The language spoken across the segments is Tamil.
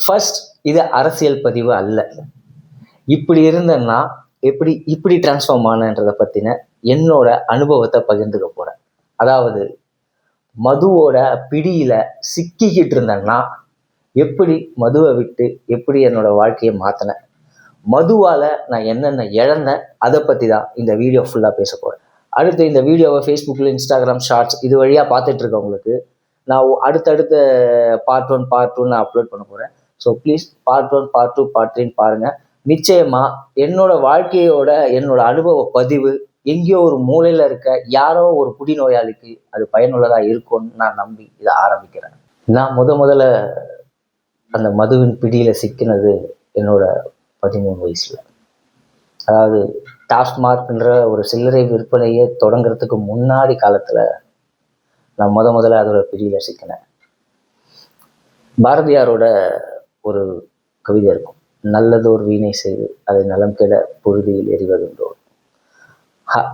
ஃபர்ஸ்ட், இது அரசியல் பதிவு அல்ல. இப்படி இருந்தேன்னா இப்படி டிரான்ஸ்ஃபார்ம் ஆனன்றதை பற்றின என்னோட அனுபவத்தை பகிர்ந்துக்க போகிறேன். அதாவது மதுவோட பிடியில் சிக்கிக்கிட்டு இருந்தேன்னா எப்படி மதுவை விட்டு எப்படி என்னோட வாழ்க்கையை மாற்றினேன், மதுவால் நான் என்னென்ன இழந்தேன், அதை பற்றி தான் இந்த வீடியோ ஃபுல்லாக பேச போகிறேன். அடுத்து இந்த வீடியோவை ஃபேஸ்புக்கில், இன்ஸ்டாகிராம் ஷார்ட்ஸ் இது வழியாக பார்த்துட்டு இருக்கவங்களுக்கு நான் அடுத்தடுத்த பார்ட் 1 பார்ட் 2 நான் அப்லோட் பண்ண போகிறேன். So please part 1 part 2 part 3 பாருங்கள். நிச்சயமாக என்னோட வாழ்க்கையோட என்னோட அனுபவ பதிவு எங்கேயோ ஒரு மூலையில் இருக்க யாரோ ஒரு குடிநோயாளிக்கு அது பயனுள்ளதாக இருக்கும்னு நான் நம்பி இதை ஆரம்பிக்கிறேன். நான் முதல்ல அந்த மதுவின் பிடியில் சிக்கினது என்னோட 13 வயசில். அதாவது டாஸ்மார்க்ன்ற ஒரு சில்லறை விற்பனையை தொடங்குறதுக்கு முன்னாடி காலத்தில் நான் முதல்ல அதோட பிடியில் சிக்கினேன். பாரதியாரோட ஒரு கவிதை இருக்கும், நல்லதோர் வீணை செய்து அதை நலம் கெட பொழுதியில் எறிவதுண்டோ.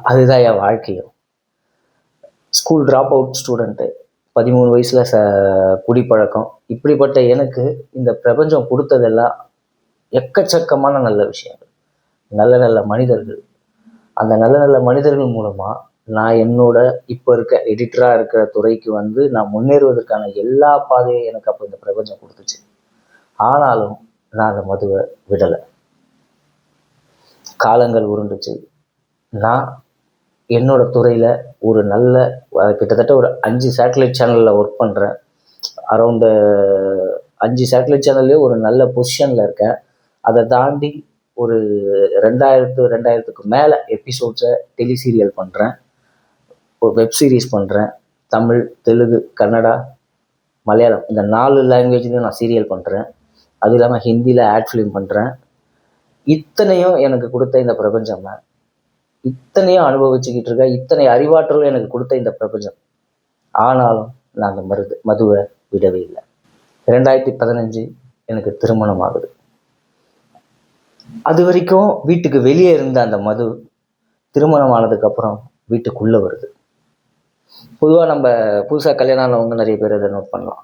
அதுதான் என் வாழ்க்கையும். ஸ்கூல் ட்ராப் அவுட் ஸ்டூடெண்ட்டு, 13 வயசில் குடிப்பழக்கம். இப்படிப்பட்ட எனக்கு இந்த பிரபஞ்சம் கொடுத்ததெல்லாம் எக்கச்சக்கமான நல்ல விஷயங்கள், நல்ல நல்ல மனிதர்கள். அந்த நல்ல நல்ல மனிதர்கள் மூலமாக நான் என்னோட இப்போ இருக்க எடிட்டராக இருக்கிற துறைக்கு நான் முன்னேறுவதற்கான எல்லா பாதையும் எனக்கு அப்போ இந்த பிரபஞ்சம் கொடுத்துச்சு. ஆனாலும் நான் அந்த மதுவை விடலை. காலங்கள் உருண்டுச்சு. நான் என்னோட துறையில் ஒரு நல்ல கிட்டத்தட்ட ஒரு 5 சேட்டலைட் சேனலில் ஒர்க் பண்ணுறேன். அரௌண்டு 5 சேட்டலைட் சேனல்லே ஒரு நல்ல பொசிஷனில் இருக்கேன். அதை தாண்டி ஒரு 2000க்கு மேலே எபிசோட்ஸை டெலிசீரியல் பண்ணுறேன், ஒரு வெப் சீரிஸ் பண்ணுறேன். தமிழ், தெலுங்கு, கன்னடா, மலையாளம் இந்த 4 லாங்குவேஜ்லையும் நான் சீரியல் பண்ணுறேன். அது இல்லாமல் ஹிந்தியில் ஆட் ஃபிலிம் பண்ணுறேன். இத்தனையும் எனக்கு கொடுத்த இந்த பிரபஞ்சம், இத்தனையும் அனுபவிச்சுக்கிட்டு இருக்க, இத்தனை அறிவாற்றலும் எனக்கு கொடுத்த இந்த பிரபஞ்சம். ஆனாலும் நான் அந்த மதுவை விடவே இல்லை. 2015 எனக்கு திருமணம் ஆகுது. அது வரைக்கும் வீட்டுக்கு வெளியே இருந்த அந்த மது திருமணம் ஆனதுக்கப்புறம் வீட்டுக்குள்ளே வருது. பொதுவாக நம்ம புதுசாக கல்யாணம் ஆனவங்க நிறைய பேர் அதை நோட் பண்ணலாம்.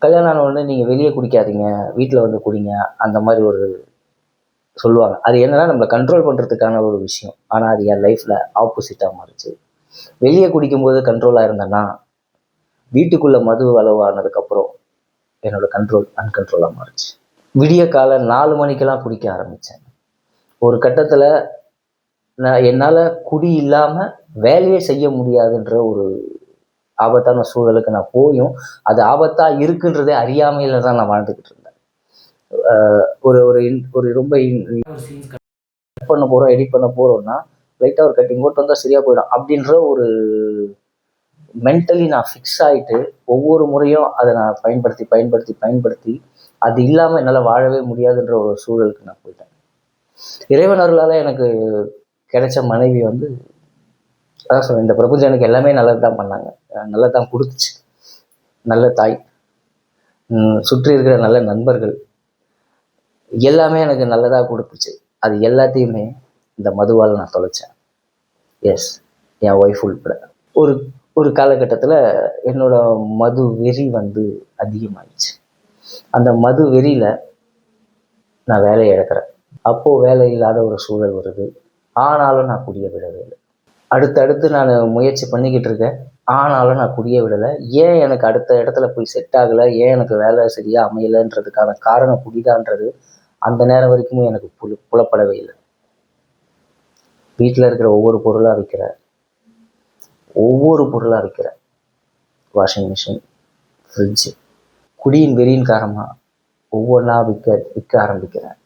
கல்யாணம் ஆனவொடனே நீங்கள் வெளியே குடிக்காதீங்க, வீட்டில் குடிங்க, அந்த மாதிரி ஒரு சொல்லுவாங்க. அது என்னன்னா நம்மளை கண்ட்ரோல் பண்ணுறதுக்கான ஒரு விஷயம். ஆனால் அது என் லைஃப்பில் ஆப்போசிட்டாக மாறிச்சு. வெளியே குடிக்கும்போது கண்ட்ரோலாக இருந்தேன்னா வீட்டுக்குள்ளே மது அளவானதுக்கப்புறம் என்னோடய கண்ட்ரோல் அன்கண்ட்ரோலாக மாறிச்சு. விடிய காலை 4 மணிக்கெல்லாம் குடிக்க ஆரம்பித்தேன். ஒரு கட்டத்தில் என்னால் குடி இல்லாமல் வேலையே செய்ய முடியாதுன்ற ஒரு ஆபத்தான சூழலுக்கு நான் போயும் அது ஆபத்தாக இருக்குன்றதே அறியாமையில் தான் நான் வாழ்ந்துக்கிட்டு இருந்தேன். ஒரு ரொம்ப சீன்ஸ் பண்ண போகிறோம், எடிட் பண்ண போகிறோம்னா லைட்டாக ஒரு கட்டிங் போட்டு வந்தால் சரியாக போயிடும் அப்படின்ற ஒரு மென்டலி நான் ஃபிக்ஸ் ஆகிட்டு ஒவ்வொரு முறையும் அதை நான் பயன்படுத்தி அது இல்லாமல் என்னால் வாழவே முடியாதுன்ற ஒரு சூழலுக்கு நான் போயிட்டேன். இறைவன் அருளால் எனக்கு கிடைச்ச மனைவி அதான் சொல்றேன், இந்த பிரபஞ்சம் எனக்கு எல்லாமே நல்லது தான் பண்ணாங்க, நல்லது தான் கொடுத்துச்சு. நல்ல தாய், சுற்றி இருக்கிற நல்ல நண்பர்கள், எல்லாமே எனக்கு நல்லதாக கொடுத்துச்சு. அது எல்லாத்தையுமே இந்த மதுவால் நான் தொலைச்சேன். எஸ், என் ஒய்ஃப் உள்பட. ஒரு காலகட்டத்தில் என்னோட மது வெறி அதிகமாகிடுச்சு. அந்த மது வெறியில் நான் வேலையை இழக்கிறேன். அப்போது வேலை இல்லாத ஒரு சூழல் வருது. ஆனாலும் நான் குடிய விடவே இல்லை. அடுத்தடுத்து நான் முயற்சி பண்ணிக்கிட்டு இருக்கேன். ஆனாலும் நான் குடிய விடலை. ஏன் எனக்கு அடுத்த இடத்துல போய் செட் ஆகலை, ஏன் எனக்கு வேலை சரியாக அமையலைன்றதுக்கான காரணம் குடிதான்றது அந்த நேரம் வரைக்குமே எனக்கு புலப்படவே இல்லை. வீட்டில் இருக்கிற ஒவ்வொரு பொருளாக விற்கிறேன். Washing machine, fridge. குடியின் வெறியின் காரணமாக ஒவ்வொன்றா விற்க ஆரம்பிக்கிறேன்.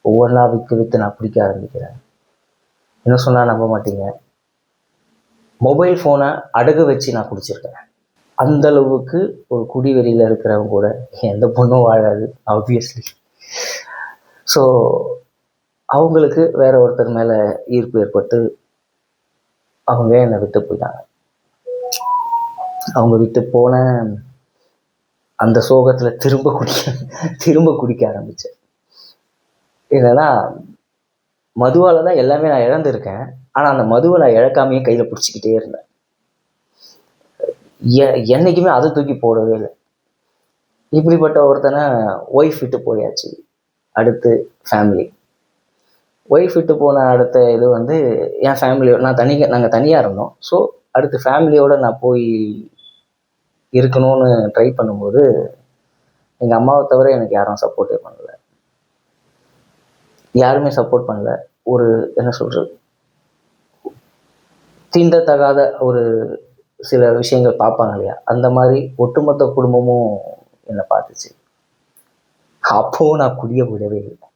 ஒவ்வொன்றா விற்று நான் பிடிக்க ஆரம்பிக்கிறேன். என்ன சொன்னால் நம்ப மாட்டீங்க, மொபைல் ஃபோனை அடகு வச்சு நான் குடிச்சிருக்கேன். அந்தளவுக்கு ஒரு குடி வெறியில் இருக்கிறவங்க கூட எந்த பொண்ணும் வாழாது ஆப்வியஸ்லி. ஸோ அவங்களுக்கு வேற ஒருத்தர் மேலே ஈர்ப்பு ஏற்பட்டு அவங்க என்னை விட்டு போயிட்டாங்க. அவங்க விட்டு போன அந்த சோகத்தில் திரும்ப குடிக்க ஆரம்பித்தேன். என்னன்னா மதுவால் தான் எல்லாமே நான் இழந்திருக்கேன். ஆனால் அந்த மதுவை நான் இழக்காமையே கையில் பிடிச்சிக்கிட்டே இருந்தேன். என்றைக்குமே அதை தூக்கி போடவே இல்லை. இப்படிப்பட்ட ஒருத்தனை ஒய்ஃப் விட்டு போயாச்சு. அடுத்து ஃபேமிலி. ஒய்ஃப் விட்டு போன அடுத்த இது வந்து என் ஃபேமிலியோட நாங்கள் தனியாக இருந்தோம். ஸோ அடுத்து ஃபேமிலியோடு நான் போய் இருக்கணும்னு ட்ரை பண்ணும்போது எங்கள் அம்மாவை தவிர எனக்கு யாரும் சப்போர்ட்டே பண்ணல. யாருமே சப்போர்ட் பண்ணல. ஒரு என்ன சொல்கிறது, தீண்டத்தகாத ஒரு சில விஷயங்கள் பார்ப்பாங்க இல்லையா, அந்த மாதிரி ஒட்டுமொத்த குடும்பமும் என்னை பார்த்துச்சு. அப்போவும் நான் குடிய விடவே இல்லை.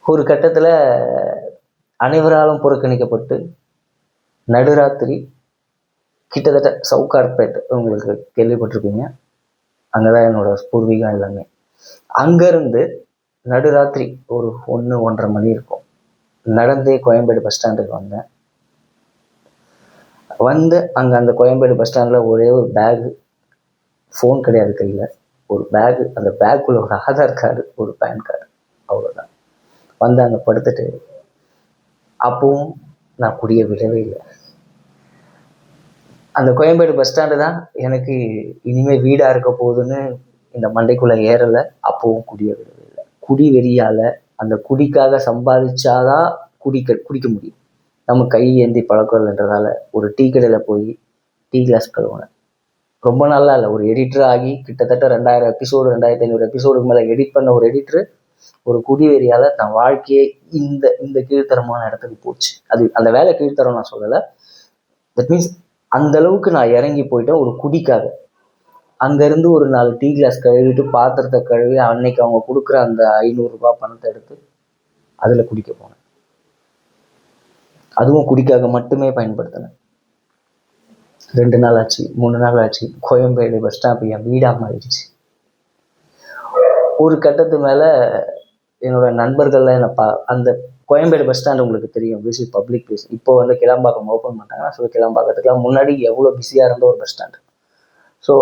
ஒரு கட்டத்தில் அனைவராலும் புறக்கணிக்கப்பட்டு நடுராத்திரி கிட்டத்தட்ட சவுகார்பேட் உங்களுக்கு கேள்விப்பட்டிருப்பீங்க, அங்கே தான் என்னோட பூர்வீகம் எல்லாமே. அங்கேருந்து நடுராத்திரி ஒரு 1-1:30 மணி இருக்கும், நடந்தே கோயம்பேடு பஸ் ஸ்டாண்டுக்கு வந்தேன். அங்கே அந்த கோயம்பேடு பஸ் ஸ்டாண்டில் ஒரே ஒரு பேகு, ஃபோன் கிடையாது கையில், ஒரு பேகு, அந்த பேக்குள்ள ஒரு ஆதார் கார்டு, ஒரு பேன் கார்டு, அவ்வளோதான். அங்கே படுத்துட்டு அப்பவும் நான் குடிய விடவே இல்லை. அந்த கோயம்பேடு பஸ் ஸ்டாண்டு தான் எனக்கு இனிமேல் வீடாக இருக்க போகுதுன்னு இந்த மண்டைக்குள்ளே ஏறலை. அப்பவும் குடிய விடவே இல்லை. குடி வெறியால் அந்த குடிக்காக சம்பாதிச்சாதான் குடிக்க முடியும். நம்ம கை ஏந்தி பழக்கம்ன்றதால ஒரு டீ கடையில் போய் டீ கிளாஸ் கழுவுனேன். ரொம்ப நாளாக இல்லை, ஒரு எடிட்டர் ஆகி கிட்டத்தட்ட 2000 எபிசோடு 2500 எபிசோடுக்கு மேலே எடிட் பண்ண ஒரு எடிட்டர் ஒரு குடிவெறியால் தன் வாழ்க்கையே இந்த கீழ்த்தரமான இடத்துக்கு போச்சு. அந்த வேலை கீழ்த்தரம் நான் சொல்லலை. தட் மீன்ஸ் அந்த அளவுக்கு நான் இறங்கி போயிட்டேன் ஒரு குடிக்காக. அங்கேருந்து ஒரு 4 டீ கிளாஸ் கழுவிட்டு பாத்திரத்தை கழுவி அன்னைக்கு அவங்க கொடுக்குற அந்த 500 ரூபாய் பணத்தை எடுத்து அதில் குடிக்க போனேன். அதுவும் குடிக்காக மட்டுமே பயன்படுத்தினேன். 2 நாள் ஆச்சு, 3 நாள் ஆச்சு, கோயம்பேடு பஸ் ஸ்டாப் என் வீடாக மாறிடுச்சு. ஒரு கட்டத்து மேலே என்னோட நண்பர்கள்லாம் என்னை அந்த கோயம்பேடு பஸ் ஸ்டாண்டு உங்களுக்கு தெரியும், பிஸி பப்ளிக் பிளேஸ். இப்போ வந்து கிளம்பாக்கம் ஓப்பன் பண்ணிட்டாங்க. ஸோ கிளம்பாக்கத்துக்குலாம் முன்னாடி எவ்வளோ பிஸியாக இருந்த ஒரு பஸ் ஸ்டாண்டு. ஸோ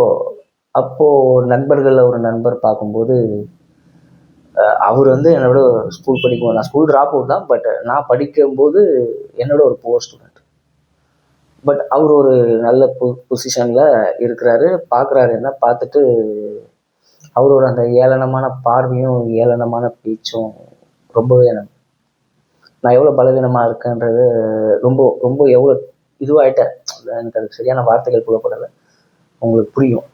அப்போது நண்பர்களில் ஒரு நண்பர் பார்க்கும்போது அவர் வந்து என்னோட ஸ்கூல் படிக்கும்போது, நான் ஸ்கூல் ட்ராப் அவுட் தான், பட் நான் படிக்கும்போது என்னோட ஒரு புவர் ஸ்டூடெண்ட். பட் அவர் ஒரு நல்ல பொசிஷனில் இருக்கிறாரு. பார்க்குறாரு, என்ன பார்த்துட்டு அவரோட அந்த ஏளனமான பார்வையும் ஏளனமான பேச்சும் ரொம்பவே நான் எவ்வளோ பலவீனமாக இருக்கேன்றது ரொம்ப ரொம்ப எவ்வளோ இதுவாகிட்டேன். எனக்கு அதுக்கு சரியான வார்த்தைகள் புலப்படலை, உங்களுக்கு புரியும்.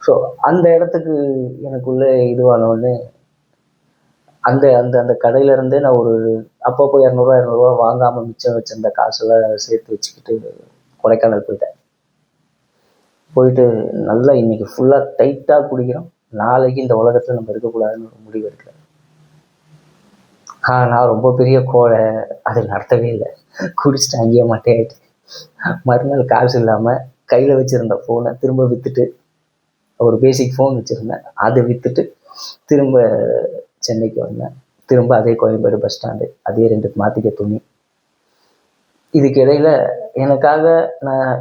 ஸோ அந்த இடத்துக்கு எனக்குள்ளே இதுவானோடனே அந்த அந்த அந்த கடையிலேருந்தே நான் ஒரு அப்பப்போ 200 வாங்காமல் மிச்சம் வச்சிருந்த காசெல்லாம் சேர்த்து வச்சுக்கிட்டு கொடைக்கானல் போயிட்டு நல்லா இன்னைக்கு ஃபுல்லாக டைட்டாக குடிக்கிறோம், நாளைக்கு இந்த உலகத்தில் நம்ம இருக்கக்கூடாதுன்னு ஒரு முடிவு எடுக்கிறேன். நான் ரொம்ப பெரிய கோழை, அது நடத்தவே இல்லை. குடிச்சிட்டு அங்கேயே மட்டையாயிட்டு மறுநாள் காசு இல்லாமல் கையில் வச்சுருந்த ஃபோனை திரும்ப விற்றுட்டு, ஒரு பேசிக் ஃபோன் வச்சுருந்தேன், அதை விற்றுட்டு திரும்ப சென்னைக்கு வந்தேன். திரும்ப அதே கோயம்பேடு பஸ் ஸ்டாண்டு, அதே 2 மாற்றிக்க துணி. இதுக்கு இடையில் எனக்காக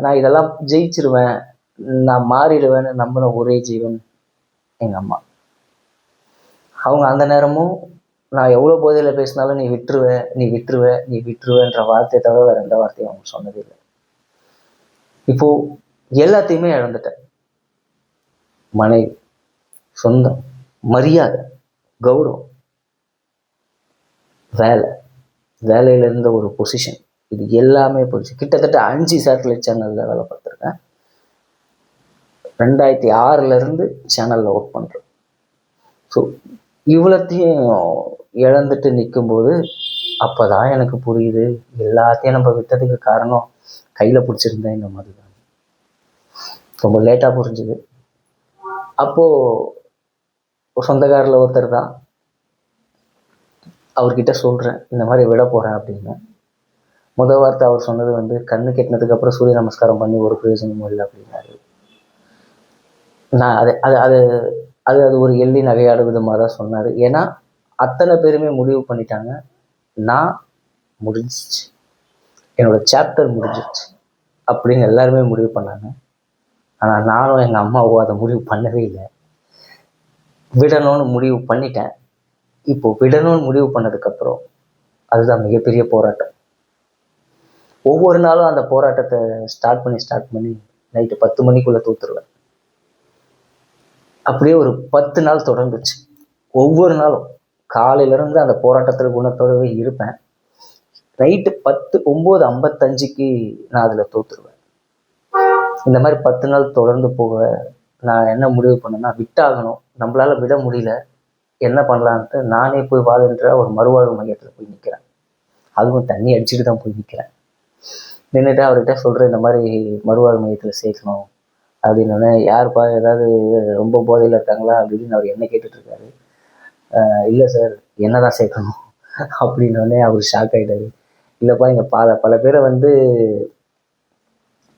நான் இதெல்லாம் ஜெயிச்சிருவேன், நான் மாறிடுவேன்னு நம்பின ஒரே ஜீவன் எங்கள் அம்மா. அவங்க அந்த நேரமும் நான் எவ்வளோ போதையில் பேசினாலும் நீ விட்டுருவேன்ற வார்த்தையை தவிர வேறு எந்த வார்த்தையும் அவங்க சொன்னதே இல்லை. இப்போது எல்லாத்தையுமே இழந்துட்டேன். மனைவி, சொந்தம், மரியாதை, கௌரவம், வேலையில் இருந்த ஒரு பொசிஷன், இது எல்லாமே போயிடுச்சு. கிட்டத்தட்ட 5 சேட்டலைட் சேனலில் வேலை பார்த்துருக்கேன். 2006 சேனலில் ஒர்க் பண்ணுறேன். ஸோ இவ்வளோத்தையும் இழந்துட்டு நிற்கும்போது அப்போ தான் எனக்கு புரியுது, எல்லாத்தையும் நம்ம விட்டதுக்கு காரணம் கையில் பிடிச்சிருந்தேன் இந்த மாதிரி தான். ரொம்ப லேட்டாக புரிஞ்சுது. அப்போது சொந்தக்காரில் ஒருத்தர் தான், அவர்கிட்ட சொல்கிறேன் இந்த மாதிரி விட போகிறேன் அப்படின்னு. முதல் வார்த்தை அவர் சொன்னது வந்து, கண்ணு கெட்டினதுக்கு அப்புறம் சூரிய நமஸ்காரம் பண்ணி ஒரு பிரயோஜனமும் இல்லை அப்படின்னாரு. நான் அது ஒரு எள்ளி நகையாடு விதமாக தான் சொன்னார். ஏன்னா அத்தனை பேருமே முடிவு பண்ணிட்டாங்க, நான் முடிஞ்சிச்சு, என்னோட சாப்டர் முடிஞ்சிச்சு அப்படின்னு எல்லாருமே முடிவு பண்ணாங்க. ஆனால் நானும் எங்கள் அம்மாவும் அதை முடிவு பண்ணவே இல்லை. விடணும்னு முடிவு பண்ணிட்டேன். இப்போது விடணும்னு முடிவு பண்ணதுக்கப்புறம் அதுதான் மிகப்பெரிய போராட்டம். ஒவ்வொரு நாளும் அந்த போராட்டத்தை ஸ்டார்ட் பண்ணி நைட்டு 10 மணிக்குள்ளே தூத்துருவேன். அப்படியே ஒரு 10 நாள் தொடர்ந்துச்சு. ஒவ்வொரு நாளும் காலையிலேருந்து அந்த போராட்டத்தில் குணத்தோடவே இருப்பேன். நைட்டு 9:55க்கு நான் அதில் தோற்றுருவேன். இந்த மாதிரி 10 நாள் தொடர்ந்து போக நான் என்ன முடிவு பண்ணேன்னா, விட்டாகணும். நம்மளால விட முடியல, என்ன பண்ணலான்ட்டு நானே போய் வாழ்கின்ற ஒரு மறுவாழ்வு மையத்தில் போய் நிற்கிறேன். அதுவும் தண்ணி அடிச்சுட்டு தான் போய் நிற்கிறேன். நின்றுட்டு அவர்கிட்ட சொல்கிறேன், இந்த மாதிரி மறுவாழ்வு மையத்தில் சேர்க்கணும் அப்படின்னோடனே, யாருப்பா ஏதாவது ரொம்ப போதையில் இருக்காங்களா அப்படின்னு அவர் என்ன கேட்டுட்ருக்காரு. இல்லை சார், என்ன தான் சேர்க்கணும் அப்படின்னோடனே அவர் ஷாக் ஆகிட்டாரு. இல்லைப்பா, இங்கே பல பேரை வந்து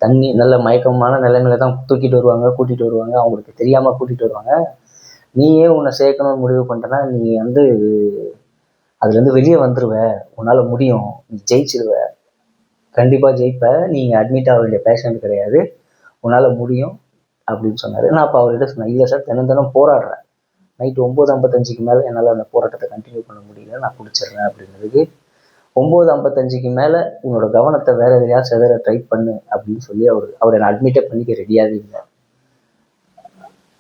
தண்ணி நல்ல மயக்கமான நிலைமையில தான் தூக்கிட்டு வருவாங்க, கூட்டிகிட்டு வருவாங்க, அவங்களுக்கு தெரியாமல் கூட்டிகிட்டு வருவாங்க. நீயே உன்னை சேர்க்கணும்னு முடிவு பண்ணிட்டேன்னா நீ வந்து அதுலேருந்து வெளியே வந்துடுவ, உன்னால் முடியும், நீ ஜெயிச்சிடுவ, கண்டிப்பாக ஜெயிப்ப, நீ அட்மிட் ஆக வேண்டிய பேஷண்ட் கிடையாது, உன்னால் முடியும் அப்படின்னு சொன்னார். நான் அப்போ அவர்கிட்ட சொன்னேன், இல்லை சார், தினம் போராடுறேன், நைட்டு 9:55க்கு மேலே என்னால் அந்த போராட்டத்தை கண்டினியூ பண்ண முடியல, நான் பிடிச்சிடுறேன் அப்படின்றதுக்கு, 9:55க்கு மேலே உன்னோட கவனத்தை வேற எதையாவது செதற ட்ரை பண்ணு அப்படின்னு சொல்லி அவர் என்னை அட்மிட்டே பண்ணிக்க ரெடியாகவே இல்லை.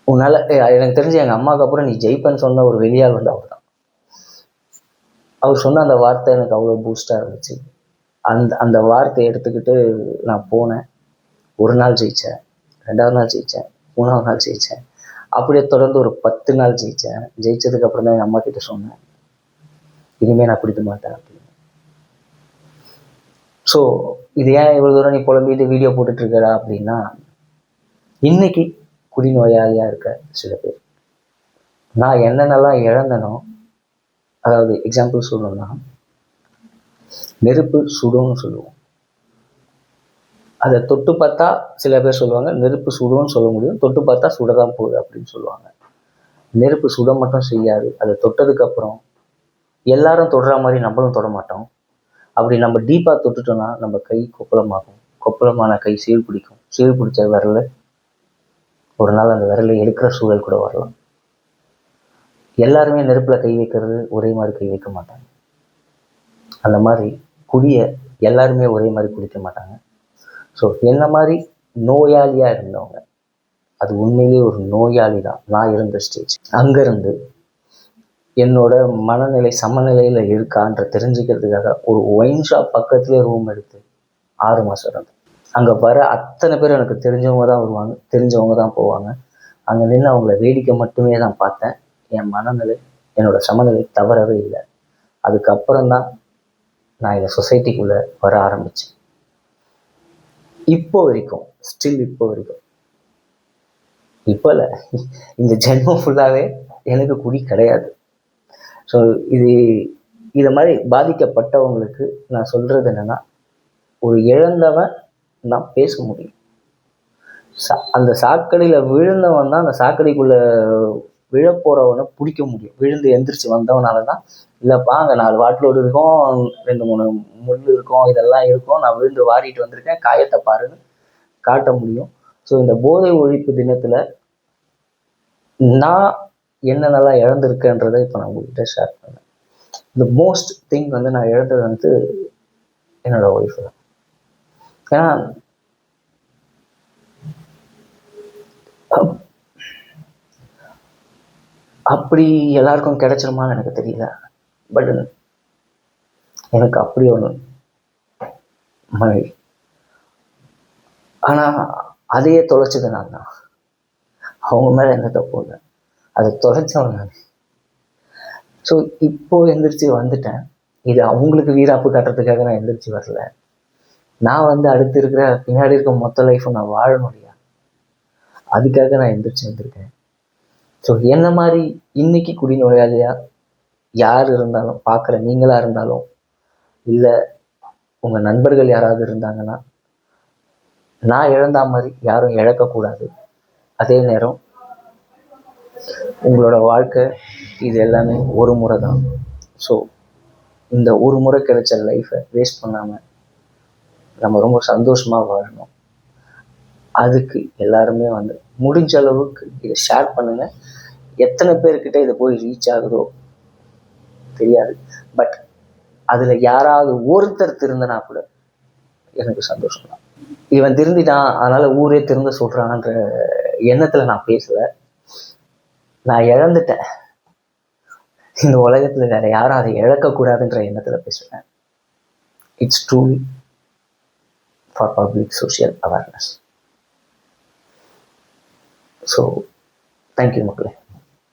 உன்னால் எனக்கு தெரிஞ்சு எங்கள் அம்மாவுக்கு அப்புறம் நீ ஜெயிப்பேன்னு சொன்ன ஒரு வெளியால் வந்து அவர் தான். அவர் சொன்ன அந்த வார்த்தை எனக்கு அவ்வளோ பூஸ்டாக இருந்துச்சு. அந்த வார்த்தையை எடுத்துக்கிட்டு நான் போனேன். ஒரு நாள் ஜெயித்தேன், 2வது நாள் ஜெயித்தேன், 3வது நாள் ஜெயித்தேன், அப்படியே தொடர்ந்து ஒரு 10 நாள் ஜெயித்தேன். ஜெயிச்சதுக்கு அப்புறம் தான் எங்கள் அம்மா கிட்ட சொன்னேன், இனிமேல் நான் பிடிக்க மாட்டேன் அப்படின்னு. ஸோ இது ஏன் இவ்வளோ தூரம் நீ புலம்பிட்டு வீடியோ போட்டுட்ருக்கடா அப்படின்னா, இன்னைக்கு குடிநோயாளியாக இருக்க சில பேர் நான் என்னென்னலாம் இழந்தனோ, அதாவது எக்ஸாம்பிள் சொல்லணும்னா, நெருப்பு சுடும்னு சொல்லுவோம், அதை தொட்டு பார்த்தா சில பேர் சொல்லுவாங்க நெருப்பு சுடும்னு சொல்ல முடியும், தொட்டு பார்த்தா சுடதான் போகுது அப்படின்னு சொல்லுவாங்க. நெருப்பு சுட மட்டும் செய்யாது, அதை தொட்டதுக்கப்புறம் எல்லாரும் தொடுற மாதிரி நம்மளும் தொட மாட்டோம். அப்படி நம்ம டீப்பாக தொட்டுட்டோம்னா நம்ம கை கொப்பளமாகும், கொப்பளமான கை சீழ் பிடிக்கும், சீழ் பிடிச்ச விரல் ஒரு நாள் அந்த விரலை எடுக்கிற சூழல் கூட வரலாம். எல்லாருமே நெருப்பில் கை வைக்கிறது ஒரே மாதிரி கை வைக்க மாட்டாங்க. அந்த மாதிரி குடியை எல்லாருமே ஒரே மாதிரி குடிக்க மாட்டாங்க. ஸோ என்ன மாதிரி நோயாளியாக இருந்தவங்க, அது உண்மையிலேயே ஒரு நோயாளி தான் நான் இருந்த ஸ்டேஜ். அங்கேருந்து என்னோட மனநிலை சமநிலையில் இருக்கான்ற தெரிஞ்சுக்கிறதுக்காக ஒரு ஒயின் ஷாப் பக்கத்துலேயே ரூம் எடுத்து 6 மாதம் இருந்தேன். அங்கே வர அத்தனை பேர் எனக்கு தெரிஞ்சவங்க தான் வருவாங்க, தெரிஞ்சவங்க தான் போவாங்க. அங்கே நின்று அவங்கள வேடிக்கை மட்டுமே தான் பார்த்தேன். என் மனநிலை, என்னோட சமநிலை தவறவே இல்லை. அதுக்கப்புறம்தான் நான் இந்த சொசைட்டிக்குள்ளே வர ஆரம்பித்தேன். இப்போ வரைக்கும் இப்போ வரைக்கும் இப்போ இல்லை, இந்த ஜென்மம் ஃபுல்லாகவே எனக்கு குடி கிடையாது. ஸோ இதை மாதிரி பாதிக்கப்பட்டவங்களுக்கு நான் சொல்கிறது என்னென்னா, ஒரு இழந்தவன் தான் பேச முடியும். அந்த சாக்கடையில் விழுந்தவன் தான் அந்த சாக்கடைக்குள்ளே விழப்போகிறவனை பிடிக்க முடியும். விழுந்து எந்திரிச்சு வந்தவனால தான், இல்லைப்பா அங்கே 4 வாட்டிலோடு இருக்கும், 2-3 முள் இருக்கும், இதெல்லாம் இருக்கும், நான் விழுந்து வாரிட்டு வந்திருக்கேன், காயத்தை பாருன்னு காட்ட முடியும். ஸோ இந்த போதை ஒழிப்பு தினத்தில் நான் என்னென்னலாம் இழந்திருக்கேன்றதை இப்போ நான் உங்கள்கிட்ட ஷேர் பண்ணேன். இந்த மோஸ்ட் திங் வந்து நான் இழந்தது வந்து என்னோட ஒய்ஃபு தான். ஏன்னா அப்படி எல்லாருக்கும் கிடைச்சிருமான்னு எனக்கு தெரியல, பட் எனக்கு அப்படி ஒன்று மனைவி. ஆனால் அதையே தொலைச்சது நான் தான். அவங்க மேலே எந்த தப்பும் இல்லை, அதை தொலைச்சவன் நான். ஸோ இப்போ எந்திரிச்சு வந்துட்டேன். இது அவங்களுக்கு வீராப்பு காட்டுறதுக்காக நான் எந்திரிச்சு வரல. நான் வந்து அடுத்து இருக்கிற பின்னாடி இருக்க மொத்த லைஃப்பை நான் வாழணும் இல்லையா, அதுக்காக நான் எந்திரிச்சு வந்திருக்கேன். ஸோ என்ன மாதிரி இன்னைக்கு குடிநோயாளியாக யார் இருந்தாலும், பார்க்குற நீங்களாக இருந்தாலும், இல்லை உங்கள் நண்பர்கள் யாராவது இருந்தாங்கன்னா, நான் இழந்தா மாதிரி யாரும் இழக்கக்கூடாது. அதே நேரம் உங்களோட வாழ்க்கை இது எல்லாமே ஒரு முறை தான். ஸோ இந்த ஒரு முறை கிடைச்ச லைஃப்பை வேஸ்ட் பண்ணாமல் நம்ம ரொம்ப சந்தோஷமாக வாழணும். அதுக்கு எல்லாருமே வந்து முடிஞ்ச அளவுக்கு இதை ஷேர் பண்ணுங்கள். எத்தனை பேர்கிட்ட இதை போய் ரீச் ஆகுதோ தெரியாது, பட் அதில் யாராவது ஒருத்தர் திருந்தினா கூட எனக்கு சந்தோஷம் தான். இவன் திருந்திட்டான் அதனால் ஊரே திருந்த சொல்கிறான்ற எண்ணத்தில் நான் பேசலை. நான் இழந்துட்டேன். இந்த உலகத்தில் வேற யாரும் அதை இழக்கக்கூடாதுன்ற எண்ணத்தில் பேசுவேன். It's truly for public social awareness. So thank you மக்களே.